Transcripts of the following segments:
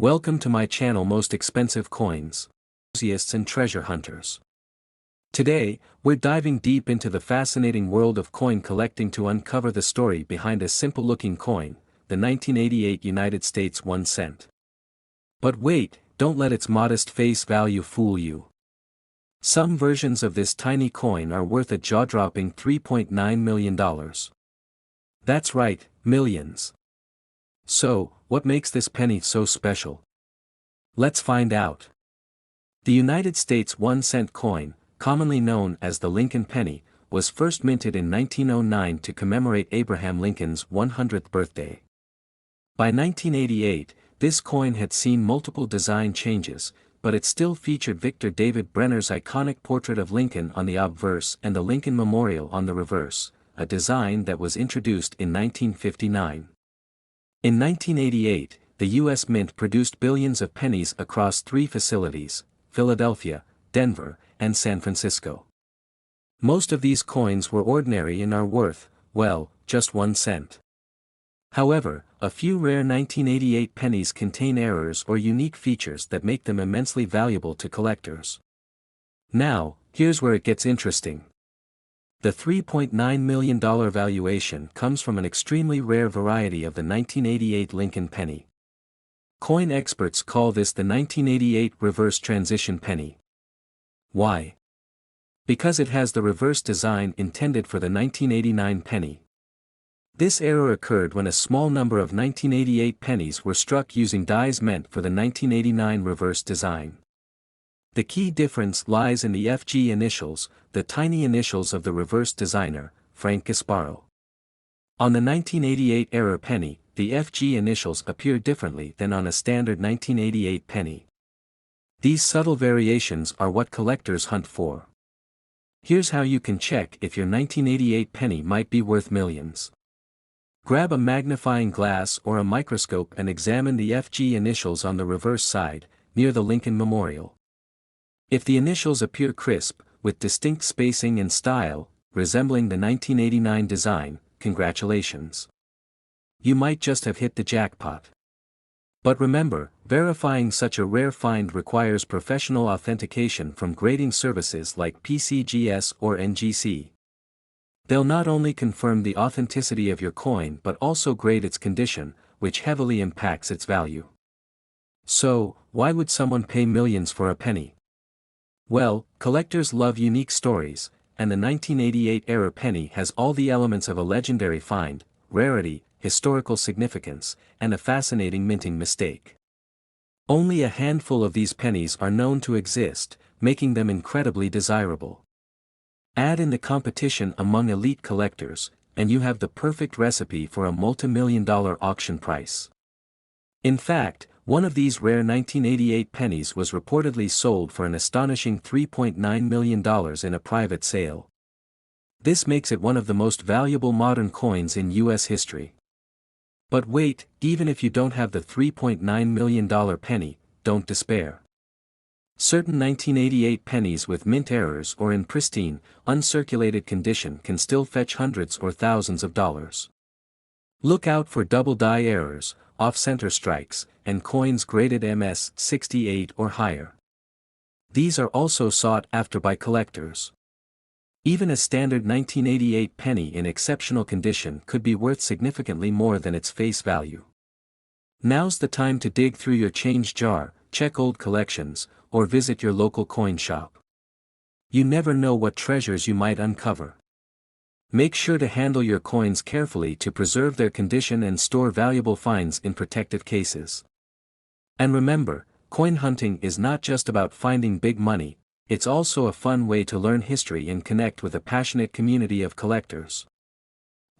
Welcome to my channel Most Expensive Coins, Enthusiasts and Treasure Hunters. Today, we're diving deep into the fascinating world of coin collecting to uncover the story behind a simple-looking coin, the 1988 United States 1 cent. But wait, don't let its modest face value fool you. Some versions of this tiny coin are worth a jaw-dropping $3.9 million. That's right, millions. So, what makes this penny so special? Let's find out. The United States 1 cent coin, commonly known as the Lincoln penny, was first minted in 1909 to commemorate Abraham Lincoln's 100th birthday. By 1988, this coin had seen multiple design changes, but it still featured Victor David Brenner's iconic portrait of Lincoln on the obverse and the Lincoln Memorial on the reverse, a design that was introduced in 1959. In 1988, the U.S. Mint produced billions of pennies across 3 facilities, Philadelphia, Denver, and San Francisco. Most of these coins were ordinary and are worth, well, just 1 cent. However, a few rare 1988 pennies contain errors or unique features that make them immensely valuable to collectors. Now, here's where it gets interesting. The $3.9 million valuation comes from an extremely rare variety of the 1988 Lincoln penny. Coin experts call this the 1988 reverse transition penny. Why? Because it has the reverse design intended for the 1989 penny. This error occurred when a small number of 1988 pennies were struck using dies meant for the 1989 reverse design. The key difference lies in the FG initials, the tiny initials of the reverse designer, Frank Gasparo. On the 1988 error penny, the FG initials appear differently than on a standard 1988 penny. These subtle variations are what collectors hunt for. Here's how you can check if your 1988 penny might be worth millions. Grab a magnifying glass or a microscope and examine the FG initials on the reverse side, near the Lincoln Memorial. If the initials appear crisp, with distinct spacing and style, resembling the 1989 design, congratulations. You might just have hit the jackpot. But remember, verifying such a rare find requires professional authentication from grading services like PCGS or NGC. They'll not only confirm the authenticity of your coin but also grade its condition, which heavily impacts its value. So, why would someone pay millions for a penny? Well, collectors love unique stories, and the 1988 error penny has all the elements of a legendary find: rarity, historical significance, and a fascinating minting mistake. Only a handful of these pennies are known to exist, making them incredibly desirable. Add in the competition among elite collectors, and you have the perfect recipe for a multi-million-dollar auction price. In fact, one of these rare 1988 pennies was reportedly sold for an astonishing $3.9 million in a private sale. This makes it one of the most valuable modern coins in U.S. history. But wait, even if you don't have the $3.9 million penny, don't despair. Certain 1988 pennies with mint errors or in pristine, uncirculated condition can still fetch hundreds or thousands of dollars. Look out for double die errors, off-center strikes, and coins graded MS-68 or higher. These are also sought after by collectors. Even a standard 1988 penny in exceptional condition could be worth significantly more than its face value. Now's the time to dig through your change jar, check old collections, or visit your local coin shop. You never know what treasures you might uncover. Make sure to handle your coins carefully to preserve their condition and store valuable finds in protected cases. And remember, coin hunting is not just about finding big money, it's also a fun way to learn history and connect with a passionate community of collectors.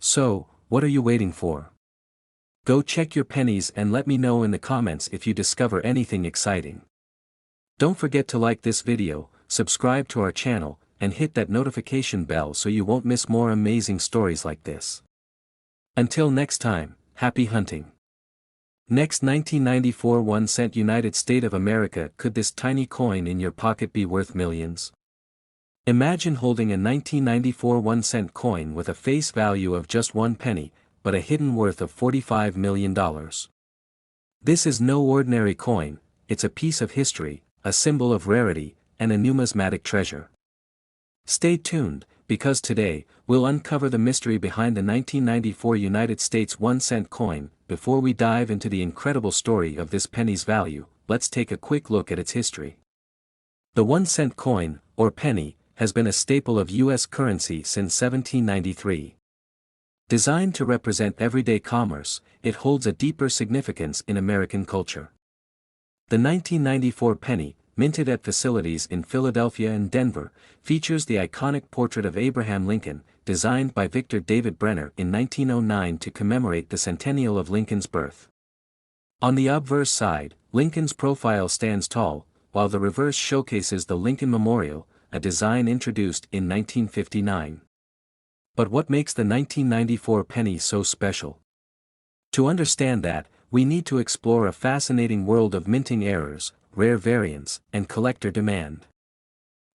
So, what are you waiting for? Go check your pennies and let me know in the comments if you discover anything exciting. Don't forget to like this video, subscribe to our channel, and hit that notification bell so you won't miss more amazing stories like this. Until next time, happy hunting. Next, 1994 1 cent United States of America. Could this tiny coin in your pocket be worth millions? Imagine holding a 1994 1 cent coin with a face value of just 1 penny, but a hidden worth of $45 million. This is no ordinary coin, it's a piece of history, a symbol of rarity, and a numismatic treasure. Stay tuned, because today, we'll uncover the mystery behind the 1994 United States 1-cent coin. Before we dive into the incredible story of this penny's value, let's take a quick look at its history. The 1-cent coin, or penny, has been a staple of U.S. currency since 1793. Designed to represent everyday commerce, it holds a deeper significance in American culture. The 1994 penny, minted at facilities in Philadelphia and Denver, features the iconic portrait of Abraham Lincoln, designed by Victor David Brenner in 1909 to commemorate the centennial of Lincoln's birth. On the obverse side, Lincoln's profile stands tall, while the reverse showcases the Lincoln Memorial, a design introduced in 1959. But what makes the 1994 penny so special? To understand that, we need to explore a fascinating world of minting errors, rare variants, and collector demand.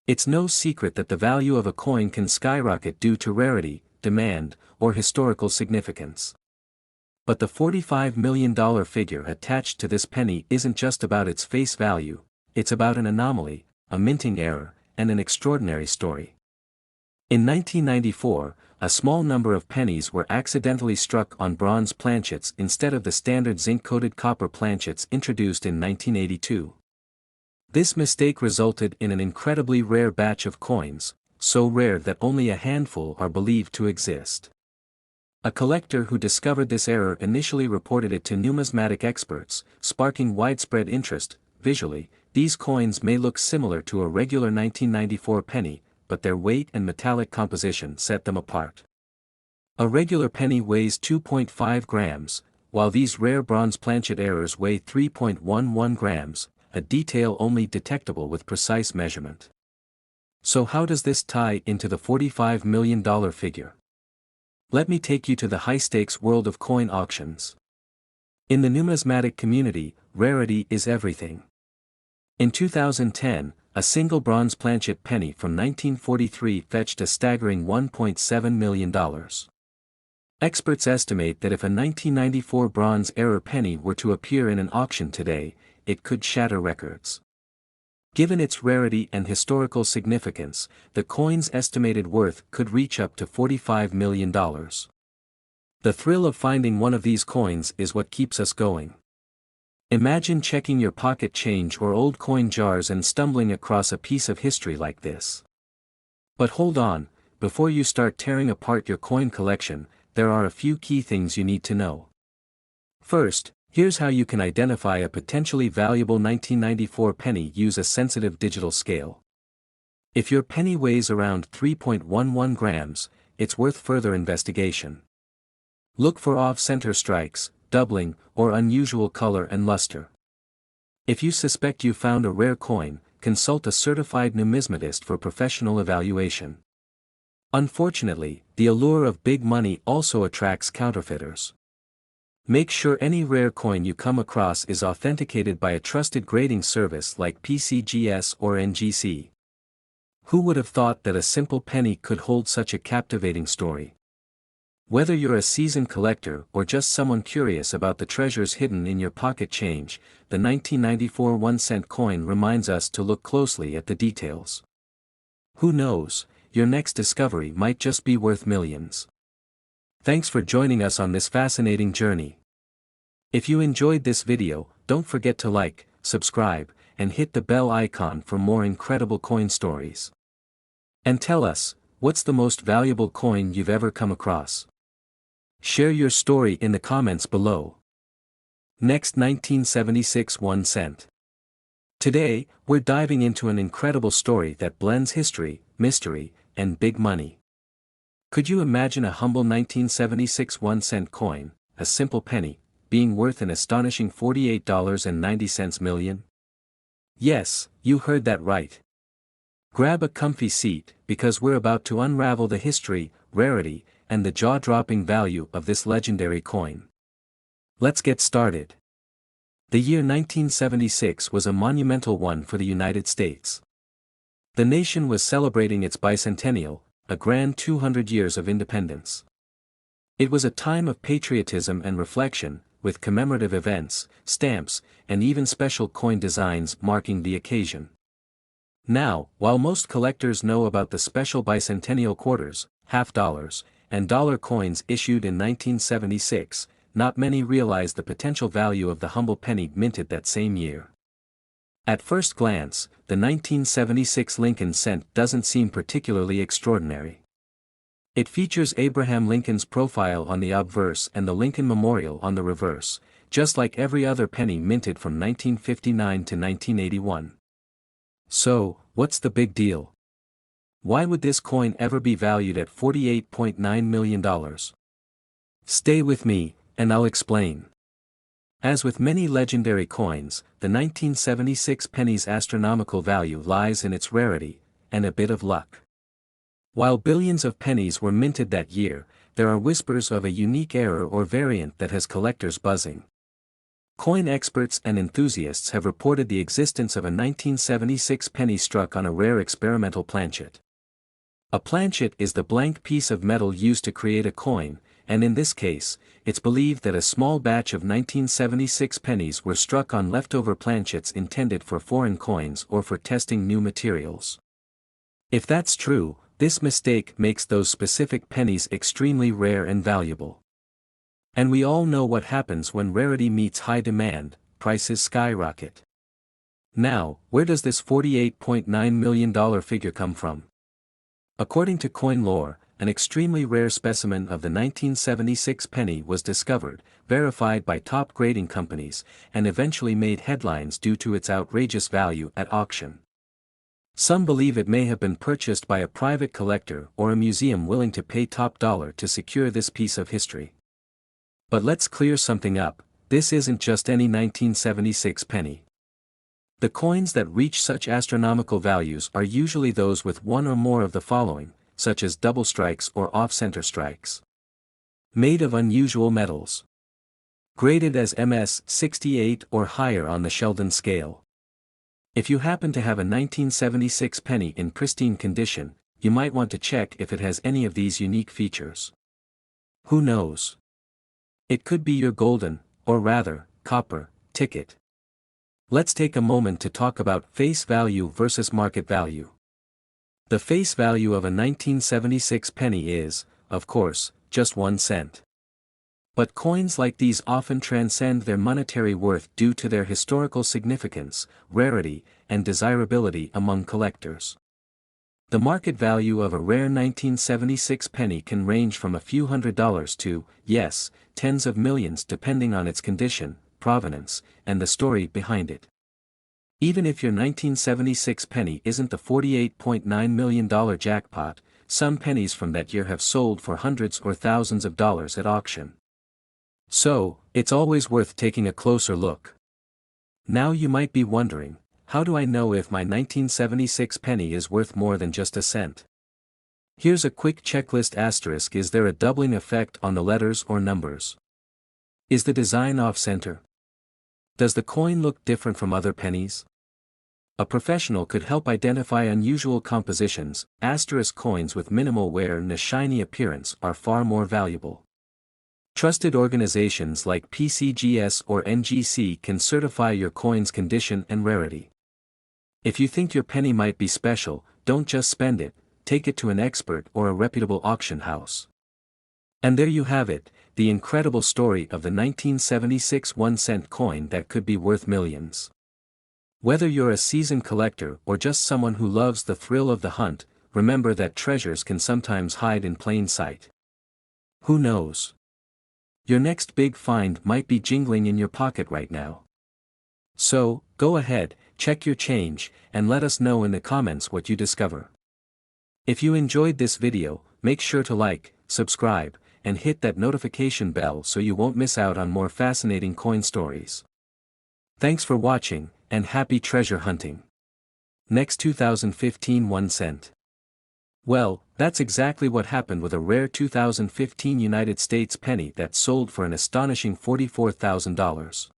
It's no secret that the value of a coin can skyrocket due to rarity, demand, or historical significance. But the $45 million figure attached to this penny isn't just about its face value, it's about an anomaly, a minting error, and an extraordinary story. In 1994, a small number of pennies were accidentally struck on bronze planchets instead of the standard zinc-coated copper planchets introduced in 1982. This mistake resulted in an incredibly rare batch of coins, so rare that only a handful are believed to exist. A collector who discovered this error initially reported it to numismatic experts, sparking widespread interest. Visually, these coins may look similar to a regular 1994 penny, but their weight and metallic composition set them apart. A regular penny weighs 2.5 grams, while these rare bronze planchet errors weigh 3.11 grams, a detail only detectable with precise measurement. So how does this tie into the $45 million figure? Let me take you to the high-stakes world of coin auctions. In the numismatic community, rarity is everything. In 2010, a single bronze planchet penny from 1943 fetched a staggering $1.7 million. Experts estimate that if a 1994 bronze era penny were to appear in an auction today, it could shatter records. Given its rarity and historical significance, the coin's estimated worth could reach up to $45 million. The thrill of finding one of these coins is what keeps us going. Imagine checking your pocket change or old coin jars and stumbling across a piece of history like this. But hold on, before you start tearing apart your coin collection, there are a few key things you need to know. First, here's how you can identify a potentially valuable 1994 penny. Use a sensitive digital scale. If your penny weighs around 3.11 grams, it's worth further investigation. Look for off-center strikes, doubling, or unusual color and luster. If you suspect you found a rare coin, consult a certified numismatist for professional evaluation. Unfortunately, the allure of big money also attracts counterfeiters. Make sure any rare coin you come across is authenticated by a trusted grading service like PCGS or NGC. Who would have thought that a simple penny could hold such a captivating story? Whether you're a seasoned collector or just someone curious about the treasures hidden in your pocket change, the 1994 1-cent coin reminds us to look closely at the details. Who knows, your next discovery might just be worth millions. Thanks for joining us on this fascinating journey. If you enjoyed this video, don't forget to like, subscribe, and hit the bell icon for more incredible coin stories. And tell us, what's the most valuable coin you've ever come across? Share your story in the comments below. Next, 1976 1 cent. Today, we're diving into an incredible story that blends history, mystery, and big money. Could you imagine a humble 1976 1-cent coin, a simple penny, being worth an astonishing $48.90 million? Yes, you heard that right. Grab a comfy seat, because we're about to unravel the history, rarity, and the jaw-dropping value of this legendary coin. Let's get started. The year 1976 was a monumental one for the United States. The nation was celebrating its bicentennial, a grand 200 years of independence. It was a time of patriotism and reflection, with commemorative events, stamps, and even special coin designs marking the occasion. Now, while most collectors know about the special bicentennial quarters, half dollars, and dollar coins issued in 1976, not many realize the potential value of the humble penny minted that same year. At first glance, the 1976 Lincoln cent doesn't seem particularly extraordinary. It features Abraham Lincoln's profile on the obverse and the Lincoln Memorial on the reverse, just like every other penny minted from 1959 to 1981. So, what's the big deal? Why would this coin ever be valued at $48.9 million? Stay with me, and I'll explain. As with many legendary coins, the 1976 penny's astronomical value lies in its rarity, and a bit of luck. While billions of pennies were minted that year, there are whispers of a unique error or variant that has collectors buzzing. Coin experts and enthusiasts have reported the existence of a 1976 penny struck on a rare experimental planchet. A planchet is the blank piece of metal used to create a coin, and in this case, it's believed that a small batch of 1976 pennies were struck on leftover planchets intended for foreign coins or for testing new materials. If that's true, this mistake makes those specific pennies extremely rare and valuable. And we all know what happens when rarity meets high demand, prices skyrocket. Now, where does this $48.9 million figure come from? According to coin lore, an extremely rare specimen of the 1976 penny was discovered, verified by top grading companies, and eventually made headlines due to its outrageous value at auction. Some believe it may have been purchased by a private collector or a museum willing to pay top dollar to secure this piece of history. But let's clear something up, this isn't just any 1976 penny. The coins that reach such astronomical values are usually those with one or more of the following, such as double strikes or off-center strikes. Made of unusual metals. Graded as MS 68 or higher on the Sheldon scale. If you happen to have a 1976 penny in pristine condition, you might want to check if it has any of these unique features. Who knows? It could be your golden, or rather, copper, ticket. Let's take a moment to talk about face value versus market value. The face value of a 1976 penny is, of course, just 1 cent. But coins like these often transcend their monetary worth due to their historical significance, rarity, and desirability among collectors. The market value of a rare 1976 penny can range from a few $100s to, yes, tens of millions depending on its condition, provenance, and the story behind it. Even if your 1976 penny isn't the $48.9 million jackpot, some pennies from that year have sold for hundreds or thousands of dollars at auction. So, it's always worth taking a closer look. Now you might be wondering, how do I know if my 1976 penny is worth more than just a cent? Here's a quick checklist asterisk. Is there a doubling effect on the letters or numbers? Is the design off-center? Does the coin look different from other pennies? A professional could help identify unusual compositions. Asterisk coins with minimal wear and a shiny appearance are far more valuable. Trusted organizations like PCGS or NGC can certify your coin's condition and rarity. If you think your penny might be special, don't just spend it, take it to an expert or a reputable auction house. And there you have it, the incredible story of the 1976 1-cent coin that could be worth millions. Whether you're a seasoned collector or just someone who loves the thrill of the hunt, remember that treasures can sometimes hide in plain sight. Who knows? Your next big find might be jingling in your pocket right now. So, go ahead, check your change, and let us know in the comments what you discover. If you enjoyed this video, make sure to like, subscribe, and hit that notification bell so you won't miss out on more fascinating coin stories. Thanks for watching, and happy treasure hunting. Next 2015 1 cent. Well, that's exactly what happened with a rare 2015 United States penny that sold for an astonishing $44,000.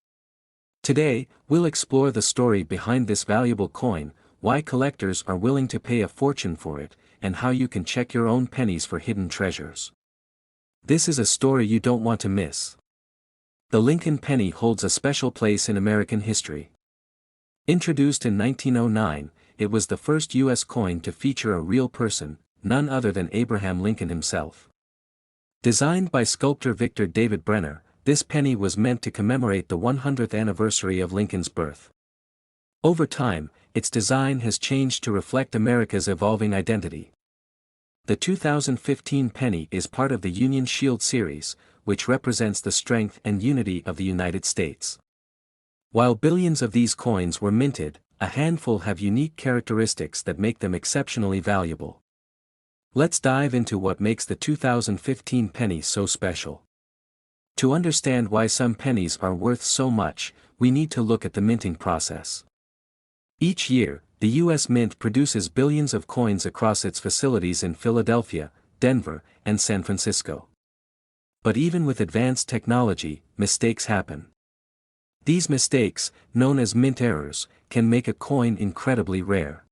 Today, we'll explore the story behind this valuable coin, why collectors are willing to pay a fortune for it, and how you can check your own pennies for hidden treasures. This is a story you don't want to miss. The Lincoln penny holds a special place in American history. Introduced in 1909, it was the first U.S. coin to feature a real person, none other than Abraham Lincoln himself. Designed by sculptor Victor David Brenner, this penny was meant to commemorate the 100th anniversary of Lincoln's birth. Over time, its design has changed to reflect America's evolving identity. The 2015 penny is part of the Union Shield series, which represents the strength and unity of the United States. While billions of these coins were minted, a handful have unique characteristics that make them exceptionally valuable. Let's dive into what makes the 2015 penny so special. To understand why some pennies are worth so much, we need to look at the minting process. Each year, the U.S. Mint produces billions of coins across its facilities in Philadelphia, Denver, and San Francisco. But even with advanced technology, mistakes happen. These mistakes, known as mint errors, can make a coin incredibly rare.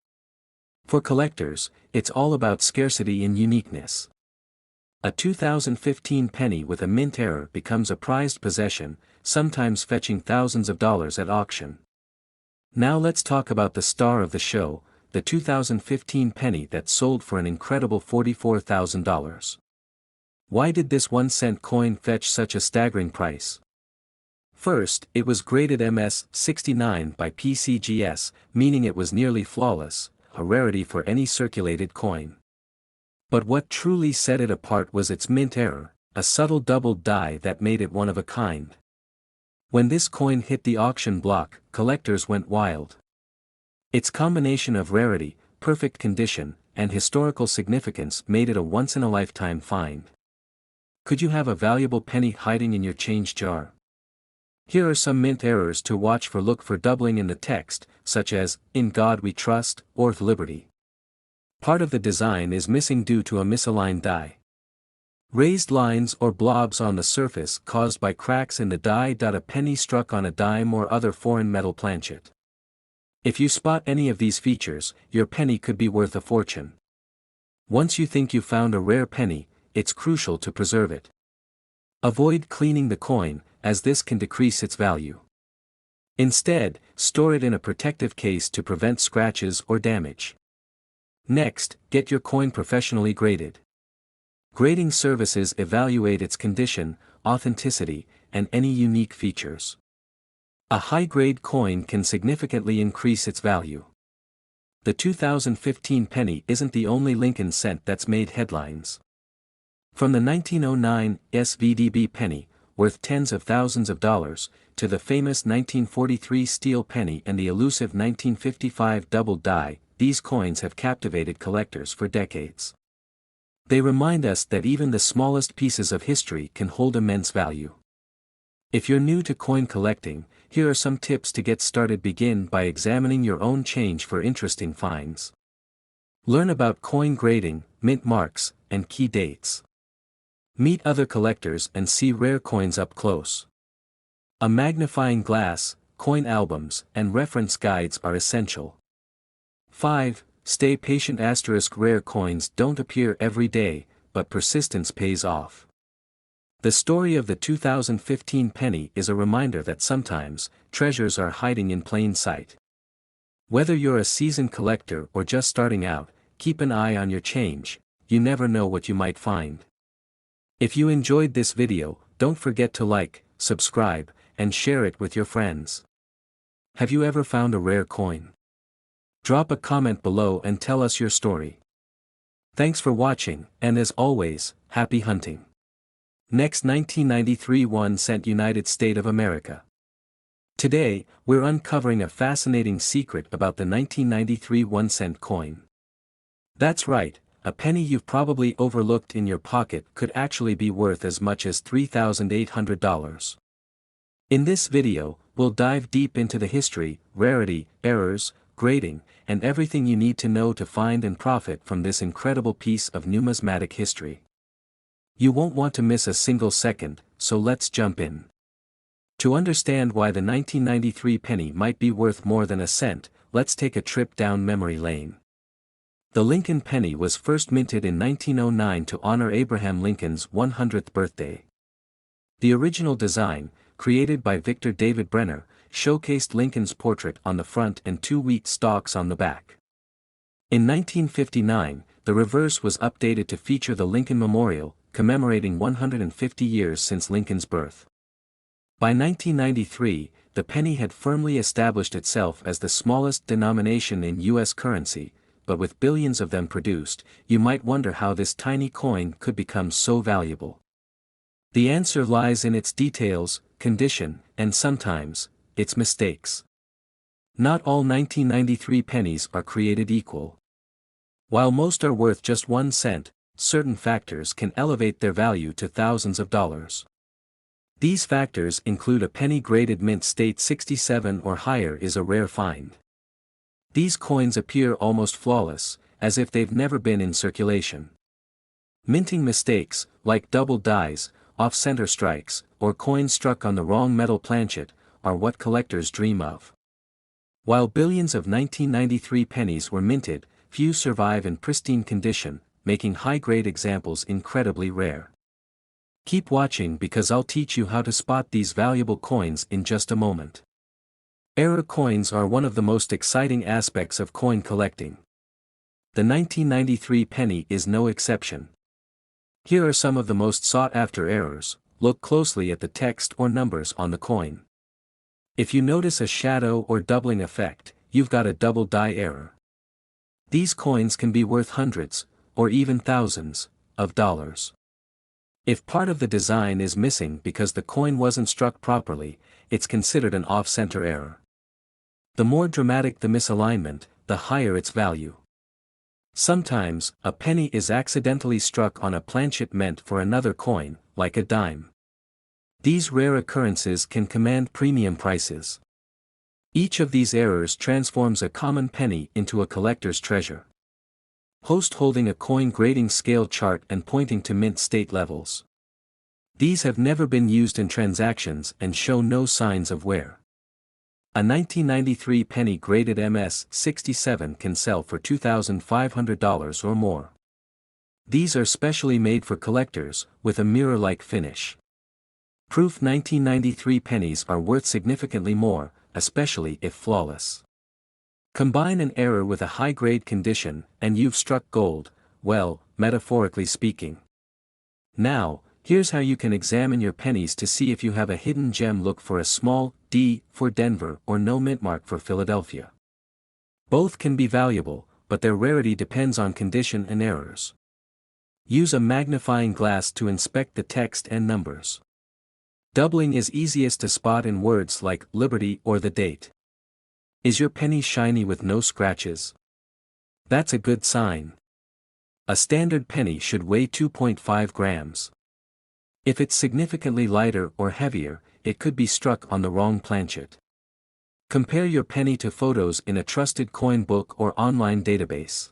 For collectors, it's all about scarcity and uniqueness. A 2015 penny with a mint error becomes a prized possession, sometimes fetching thousands of dollars at auction. Now let's talk about the star of the show, the 2015 penny that sold for an incredible $44,000. Why did this 1-cent coin fetch such a staggering price? First, it was graded MS-69 by PCGS, meaning it was nearly flawless, a rarity for any circulated coin. But what truly set it apart was its mint error, a subtle doubled die that made it one of a kind. When this coin hit the auction block, collectors went wild. Its combination of rarity, perfect condition, and historical significance made it a once-in-a-lifetime find. Could you have a valuable penny hiding in your change jar? Here are some mint errors to watch for. Look for doubling in the text, such as, "In God We Trust," or "Liberty." Part of the design is missing due to a misaligned die. Raised lines or blobs on the surface caused by cracks in the die. A penny struck on a dime or other foreign metal planchet. If you spot any of these features, your penny could be worth a fortune. Once you think you found a rare penny, it's crucial to preserve it. Avoid cleaning the coin, as this can decrease its value. Instead, store it in a protective case to prevent scratches or damage. Next, get your coin professionally graded. Grading services evaluate its condition, authenticity, and any unique features. A high-grade coin can significantly increase its value. The 2015 penny isn't the only Lincoln cent that's made headlines. From the 1909 SVDB penny, worth tens of thousands of dollars, to the famous 1943 steel penny and the elusive 1955 double die, these coins have captivated collectors for decades. They remind us that even the smallest pieces of history can hold immense value. If you're new to coin collecting, here are some tips to get started. Begin by examining your own change for interesting finds. Learn about coin grading, mint marks, and key dates. Meet other collectors and see rare coins up close. A magnifying glass, coin albums, and reference guides are essential. 5. Stay patient. Rare coins don't appear every day, but persistence pays off. The story of the 2015 penny is a reminder that sometimes, treasures are hiding in plain sight. Whether you're a seasoned collector or just starting out, keep an eye on your change, you never know what you might find. If you enjoyed this video, don't forget to like, subscribe, and share it with your friends. Have you ever found a rare coin? Drop a comment below and tell us your story. Thanks for watching, and as always, happy hunting. Next, 1993 1-cent United States of America. Today, we're uncovering a fascinating secret about the 1993 1-cent coin. That's right, a penny you've probably overlooked in your pocket could actually be worth as much as $3,800. In this video, we'll dive deep into the history, rarity, errors, grading, and everything you need to know to find and profit from this incredible piece of numismatic history. You won't want to miss a single second, so let's jump in. To understand why the 1993 penny might be worth more than a cent, let's take a trip down memory lane. The Lincoln penny was first minted in 1909 to honor Abraham Lincoln's 100th birthday. The original design, created by Victor David Brenner, showcased Lincoln's portrait on the front and two wheat stalks on the back. In 1959, the reverse was updated to feature the Lincoln Memorial, commemorating 150 years since Lincoln's birth. By 1993, the penny had firmly established itself as the smallest denomination in U.S. currency, but with billions of them produced, you might wonder how this tiny coin could become so valuable. The answer lies in its details, condition, and sometimes, its mistakes. Not all 1993 pennies are created equal. While most are worth just 1 cent, certain factors can elevate their value to thousands of dollars. These factors include a penny graded mint state 67 or higher is a rare find. These coins appear almost flawless, as if they've never been in circulation. Minting mistakes, like double dies, off-center strikes, or coins struck on the wrong metal planchet, are what collectors dream of. While billions of 1993 pennies were minted, few survive in pristine condition, making high-grade examples incredibly rare. Keep watching because I'll teach you how to spot these valuable coins in just a moment. Error coins are one of the most exciting aspects of coin collecting. The 1993 penny is no exception. Here are some of the most sought-after errors. Look closely at the text or numbers on the coin. If you notice a shadow or doubling effect, you've got a double die error. These coins can be worth hundreds, or even thousands, of dollars. If part of the design is missing because the coin wasn't struck properly, it's considered an off-center error. The more dramatic the misalignment, the higher its value. Sometimes, a penny is accidentally struck on a planchet meant for another coin, like a dime. These rare occurrences can command premium prices. Each of these errors transforms a common penny into a collector's treasure. Host holding a coin grading scale chart and pointing to mint state levels. These have never been used in transactions and show no signs of wear. A 1993 penny graded MS-67 can sell for $2,500 or more. These are specially made for collectors, with a mirror-like finish. Proof 1993 pennies are worth significantly more, especially if flawless. Combine an error with a high-grade condition, and you've struck gold, well, metaphorically speaking. Now, here's how you can examine your pennies to see if you have a hidden gem. Look for a small D for Denver or no mint mark for Philadelphia. Both can be valuable, but their rarity depends on condition and errors. Use a magnifying glass to inspect the text and numbers. Doubling is easiest to spot in words like Liberty or the date. Is your penny shiny with no scratches? That's a good sign. A standard penny should weigh 2.5 grams. If it's significantly lighter or heavier, it could be struck on the wrong planchet. Compare your penny to photos in a trusted coin book or online database.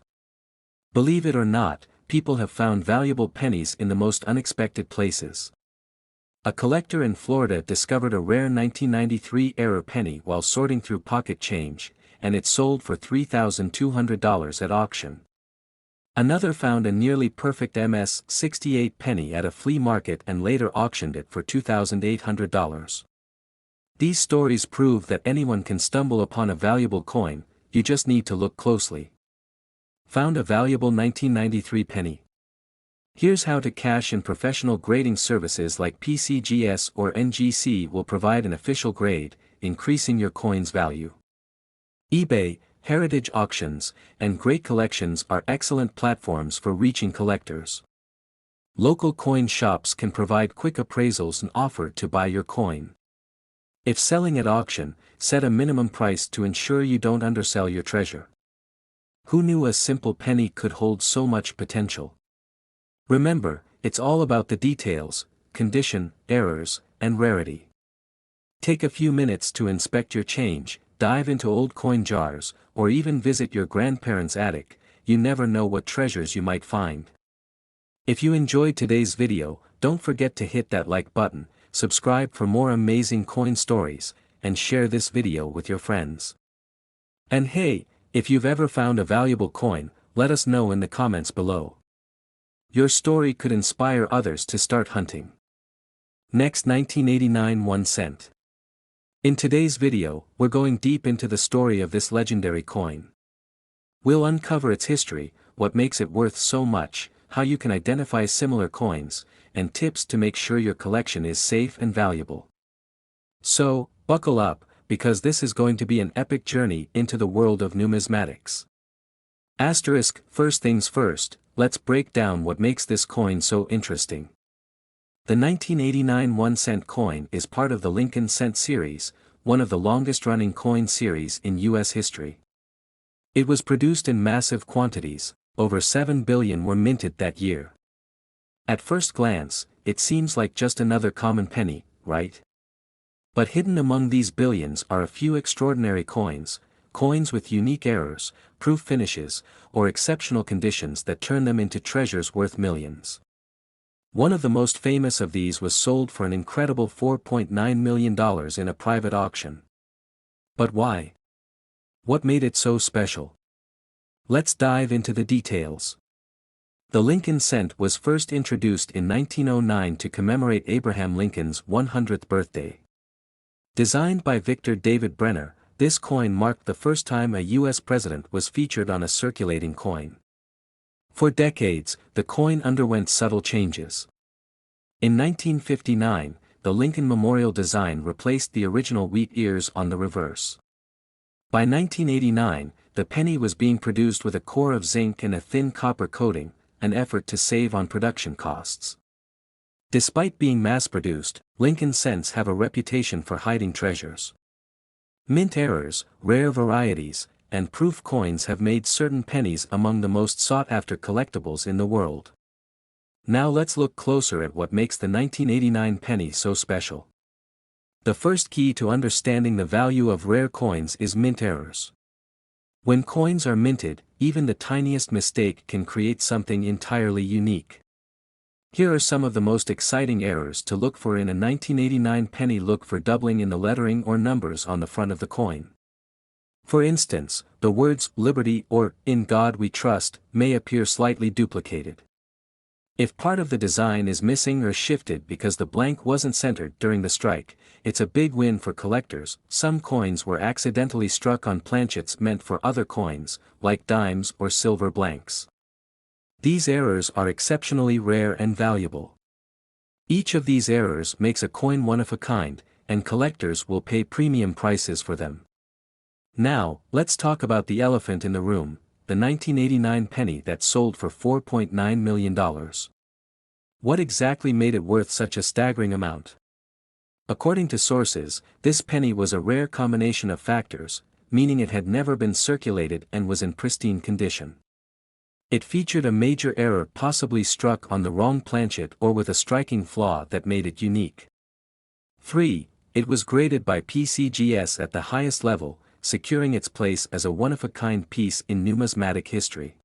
Believe it or not, people have found valuable pennies in the most unexpected places. A collector in Florida discovered a rare 1993 error penny while sorting through pocket change, and it sold for $3,200 at auction. Another found a nearly perfect MS-68 penny at a flea market and later auctioned it for $2,800. These stories prove that anyone can stumble upon a valuable coin, you just need to look closely. Found a valuable 1993 penny. Here's how to cash in. Professional grading services like PCGS or NGC will provide an official grade, increasing your coin's value. eBay, heritage auctions, and great collections are excellent platforms for reaching collectors. Local coin shops can provide quick appraisals and offer to buy your coin. If selling at auction, set a minimum price to ensure you don't undersell your treasure. Who knew a simple penny could hold so much potential? Remember, it's all about the details, condition, errors, and rarity. Take a few minutes to inspect your change, dive into old coin jars, or even visit your grandparents' attic. You never know what treasures you might find. If you enjoyed today's video, don't forget to hit that like button, subscribe for more amazing coin stories, and share this video with your friends. And hey, if you've ever found a valuable coin, let us know in the comments below. Your story could inspire others to start hunting. Next, 1989 1 cent. In today's video, we're going deep into the story of this legendary coin. We'll uncover its history, what makes it worth so much, how you can identify similar coins, and tips to make sure your collection is safe and valuable. So, buckle up, because this is going to be an epic journey into the world of numismatics. First things first, let's break down what makes this coin so interesting. The 1989 1 cent coin is part of the Lincoln Cent series, one of the longest-running coin series in U.S. history. It was produced in massive quantities, over 7 billion were minted that year. At first glance, it seems like just another common penny, right? But hidden among these billions are a few extraordinary coins with unique errors, proof finishes, or exceptional conditions that turn them into treasures worth millions. One of the most famous of these was sold for an incredible $4.9 million in a private auction. But why? What made it so special? Let's dive into the details. The Lincoln Cent was first introduced in 1909 to commemorate Abraham Lincoln's 100th birthday. Designed by Victor David Brenner, this coin marked the first time a U.S. president was featured on a circulating coin. For decades, the coin underwent subtle changes. In 1959, the Lincoln Memorial design replaced the original wheat ears on the reverse. By 1989, the penny was being produced with a core of zinc and a thin copper coating, an effort to save on production costs. Despite being mass-produced, Lincoln Cents have a reputation for hiding treasures. Mint errors, rare varieties, and proof coins have made certain pennies among the most sought-after collectibles in the world. Now let's look closer at what makes the 1989 penny so special. The first key to understanding the value of rare coins is mint errors. When coins are minted, even the tiniest mistake can create something entirely unique. Here are some of the most exciting errors to look for in a 1989 penny. Look for doubling in the lettering or numbers on the front of the coin. For instance, the words "Liberty" or "In God We Trust" may appear slightly duplicated. If part of the design is missing or shifted because the blank wasn't centered during the strike, it's a big win for collectors. Some coins were accidentally struck on planchets meant for other coins, like dimes or silver blanks. These errors are exceptionally rare and valuable. Each of these errors makes a coin one of a kind, and collectors will pay premium prices for them. Now, let's talk about the elephant in the room, the 1989 penny that sold for $4.9 million. What exactly made it worth such a staggering amount? According to sources, this penny was a rare combination of factors, meaning it had never been circulated and was in pristine condition. It featured a major error, possibly struck on the wrong planchet or with a striking flaw that made it unique. 3. It was graded by PCGS at the highest level, securing its place as a one-of-a-kind piece in numismatic history.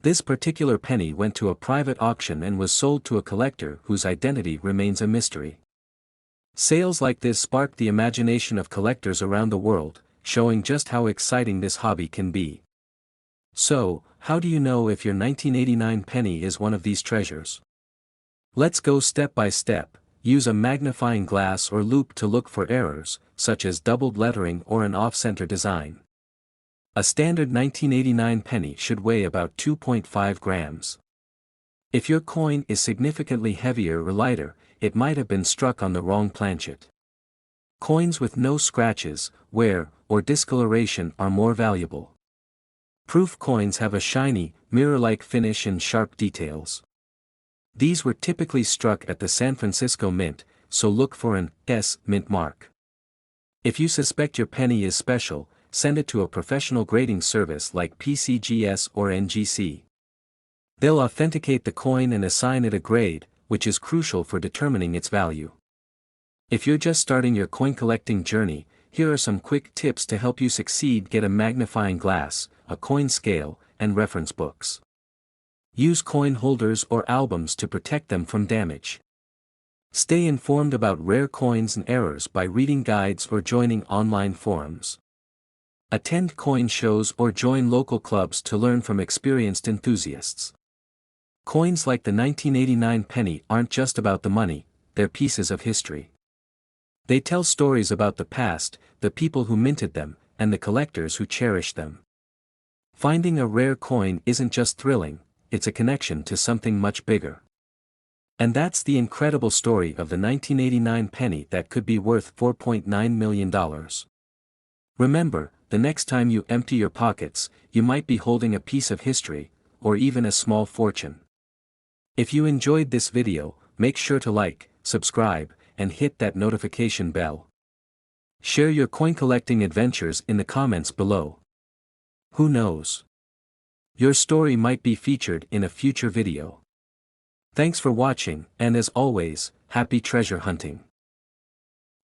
This particular penny went to a private auction and was sold to a collector whose identity remains a mystery. Sales like this sparked the imagination of collectors around the world, showing just how exciting this hobby can be. So, how do you know if your 1989 penny is one of these treasures? Let's go step by step. Use a magnifying glass or loupe to look for errors, such as doubled lettering or an off-center design. A standard 1989 penny should weigh about 2.5 grams. If your coin is significantly heavier or lighter, it might have been struck on the wrong planchet. Coins with no scratches, wear, or discoloration are more valuable. Proof coins have a shiny, mirror-like finish and sharp details. These were typically struck at the San Francisco Mint, so look for an S mint mark. If you suspect your penny is special, send it to a professional grading service like PCGS or NGC. They'll authenticate the coin and assign it a grade, which is crucial for determining its value. If you're just starting your coin collecting journey, here are some quick tips to help you succeed. Get a magnifying glass, a coin scale, and reference books. Use coin holders or albums to protect them from damage. Stay informed about rare coins and errors by reading guides or joining online forums. Attend coin shows or join local clubs to learn from experienced enthusiasts. Coins like the 1989 penny aren't just about the money, they're pieces of history. They tell stories about the past, the people who minted them, and the collectors who cherish them. Finding a rare coin isn't just thrilling, it's a connection to something much bigger. And that's the incredible story of the 1989 penny that could be worth $4.9 million. Remember, the next time you empty your pockets, you might be holding a piece of history, or even a small fortune. If you enjoyed this video, make sure to like, subscribe, and hit that notification bell. Share your coin collecting adventures in the comments below. Who knows? Your story might be featured in a future video. Thanks for watching, and as always, happy treasure hunting.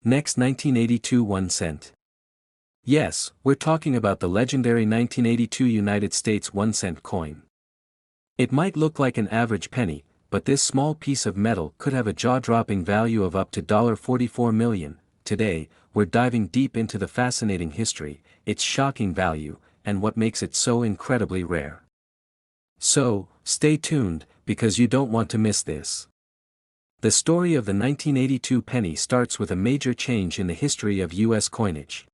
Next, 1982 1 cent. Yes, we're talking about the legendary 1982 United States 1 cent coin. It might look like an average penny, but this small piece of metal could have a jaw-dropping value of up to $44 million. Today, we're diving deep into the fascinating history, its shocking value, and what makes it so incredibly rare. So, stay tuned, because you don't want to miss this. The story of the 1982 penny starts with a major change in the history of U.S. coinage.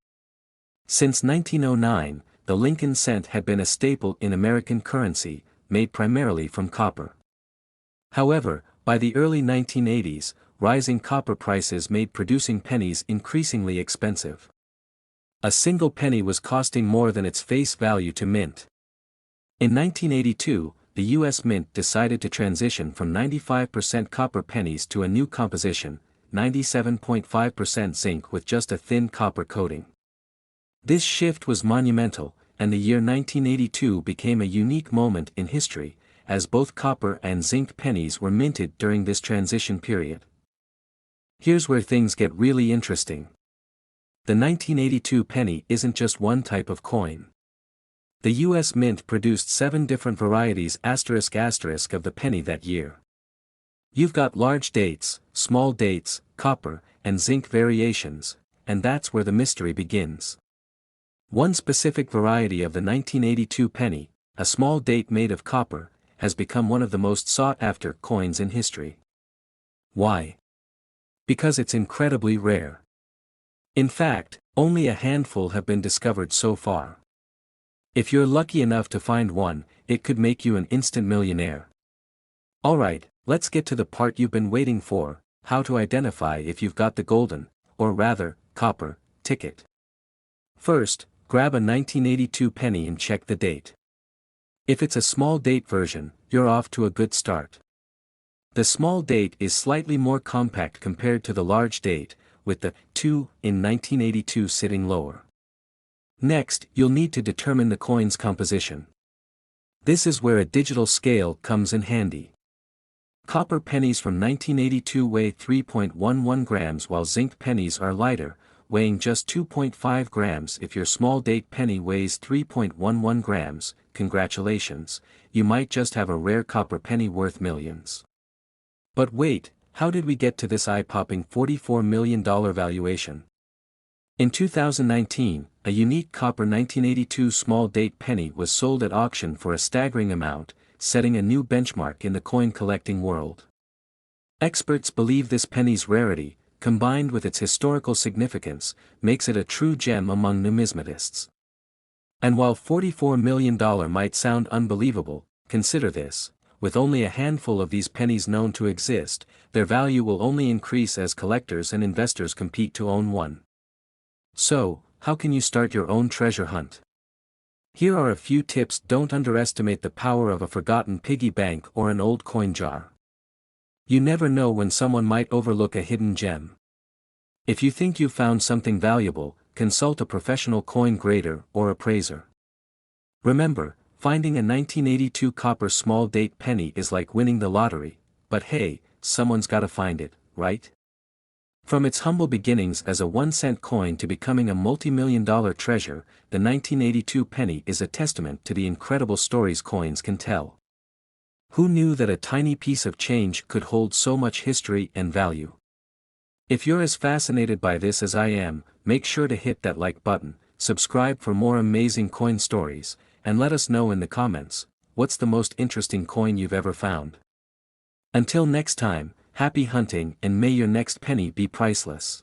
Since 1909, the Lincoln cent had been a staple in American currency, made primarily from copper. However, by the early 1980s, rising copper prices made producing pennies increasingly expensive. A single penny was costing more than its face value to mint. In 1982, the U.S. Mint decided to transition from 95% copper pennies to a new composition, 97.5% zinc with just a thin copper coating. This shift was monumental, and the year 1982 became a unique moment in history, as both copper and zinc pennies were minted during this transition period. Here's where things get really interesting. The 1982 penny isn't just one type of coin. The U.S. Mint produced 7 different varieties *** of the penny that year. You've got large dates, small dates, copper, and zinc variations, and that's where the mystery begins. One specific variety of the 1982 penny, a small date made of copper, has become one of the most sought-after coins in history. Why? Because it's incredibly rare. In fact, only a handful have been discovered so far. If you're lucky enough to find one, it could make you an instant millionaire. Alright, let's get to the part you've been waiting for, how to identify if you've got the golden, or rather, copper, ticket. First, grab a 1982 penny and check the date. If it's a small date version, you're off to a good start. The small date is slightly more compact compared to the large date, with the 2 in 1982 sitting lower. Next, you'll need to determine the coin's composition. This is where a digital scale comes in handy. Copper pennies from 1982 weigh 3.11 grams while zinc pennies are lighter, weighing just 2.5 grams. If your small date penny weighs 3.11 grams, congratulations, you might just have a rare copper penny worth millions. But wait, how did we get to this eye-popping $44 million valuation? In 2019, a unique copper 1982 small date penny was sold at auction for a staggering amount, setting a new benchmark in the coin collecting world. Experts believe this penny's rarity, combined with its historical significance, makes it a true gem among numismatists. And while $44 million might sound unbelievable, consider this: with only a handful of these pennies known to exist, their value will only increase as collectors and investors compete to own one. So, how can you start your own treasure hunt? Here are a few tips. Don't underestimate the power of a forgotten piggy bank or an old coin jar. You never know when someone might overlook a hidden gem. If you think you've found something valuable, consult a professional coin grader or appraiser. Remember, finding a 1982 copper small date penny is like winning the lottery, but hey, someone's gotta find it, right? From its humble beginnings as a 1-cent coin to becoming a multi-million-dollar treasure, the 1982 penny is a testament to the incredible stories coins can tell. Who knew that a tiny piece of change could hold so much history and value? If you're as fascinated by this as I am, make sure to hit that like button, subscribe for more amazing coin stories, and let us know in the comments, what's the most interesting coin you've ever found? Until next time, happy hunting, and may your next penny be priceless.